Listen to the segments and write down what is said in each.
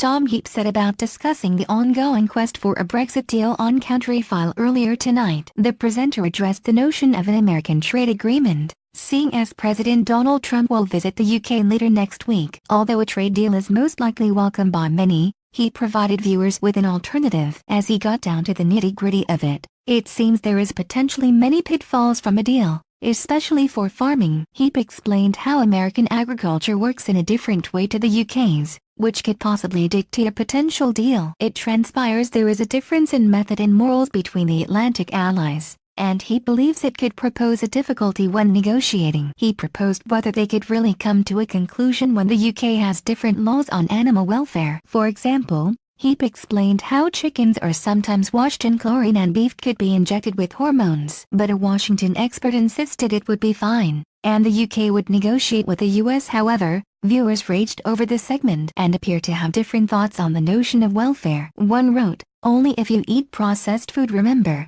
Tom Heap said about discussing the ongoing quest for a Brexit deal on Countryfile earlier tonight. The presenter addressed the notion of an American trade agreement, seeing as President Donald Trump will visit the UK later next week. Although a trade deal is most likely welcome by many, he provided viewers with an alternative. As he got down to the nitty-gritty of it, it seems there is potentially many pitfalls from a deal, especially for farming. Heap explained how American agriculture works in a different way to the UK's, which could possibly dictate a potential deal. It transpires there is a difference in method and morals between the Atlantic allies, and he believes it could propose a difficulty when negotiating. He proposed whether they could really come to a conclusion when the UK has different laws on animal welfare. For example, Heap explained how chickens are sometimes washed in chlorine and beef could be injected with hormones. But a Washington expert insisted it would be fine, and the UK would negotiate with the US. However, viewers raged over the segment and appear to have different thoughts on the notion of welfare. One wrote, "Only if you eat processed food, remember.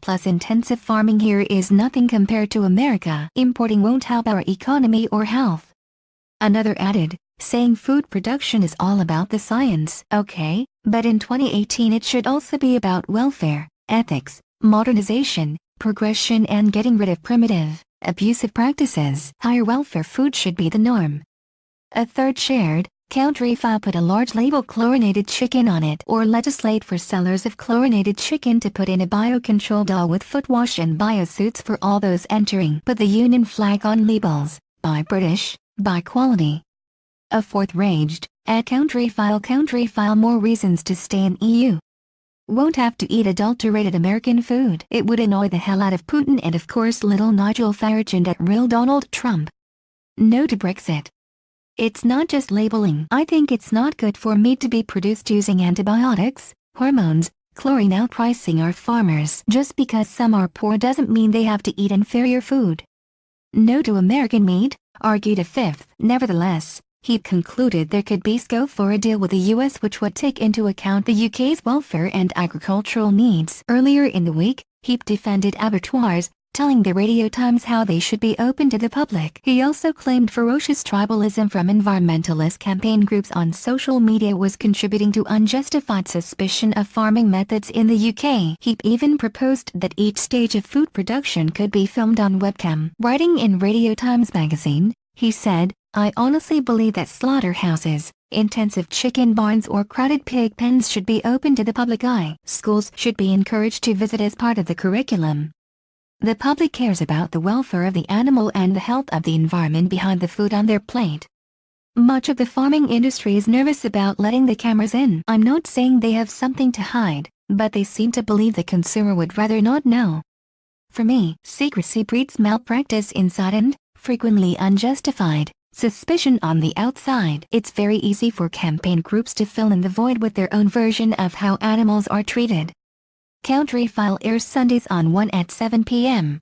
Plus intensive farming here is nothing compared to America. Importing won't help our economy or health." Another added, saying food production is all about the science. Okay, but in 2018 it should also be about welfare, ethics, modernization, progression and getting rid of primitive, abusive practices. Higher welfare food should be the norm. A third shared, Countryfile put a large label chlorinated chicken on it, or legislate for sellers of chlorinated chicken to put in a biocontrol doll with foot wash and biosuits for all those entering. Put the Union flag on labels, buy British, buy quality. A fourth raged, at Countryfile more reasons to stay in EU. Won't have to eat adulterated American food. It would annoy the hell out of Putin and of course little Nigel Farage and at real Donald Trump. No to Brexit. It's not just labeling. I think it's not good for meat to be produced using antibiotics, hormones, chlorine outpricing our farmers. Just because some are poor doesn't mean they have to eat inferior food. No to American meat, argued a fifth. Nevertheless, he concluded there could be scope for a deal with the US which would take into account the UK's welfare and agricultural needs. Earlier in the week, Heap defended abattoirs, telling the Radio Times how they should be open to the public. He also claimed ferocious tribalism from environmentalist campaign groups on social media was contributing to unjustified suspicion of farming methods in the UK. He even proposed that each stage of food production could be filmed on webcam. Writing in Radio Times magazine, he said, "I honestly believe that slaughterhouses, intensive chicken barns or crowded pig pens should be open to the public eye. Schools should be encouraged to visit as part of the curriculum. The public cares about the welfare of the animal and the health of the environment behind the food on their plate. Much of the farming industry is nervous about letting the cameras in. I'm not saying they have something to hide, but they seem to believe the consumer would rather not know. For me, secrecy breeds malpractice inside and, frequently unjustified, suspicion on the outside. It's very easy for campaign groups to fill in the void with their own version of how animals are treated." Countryfile airs Sundays on 1 at 7 p.m.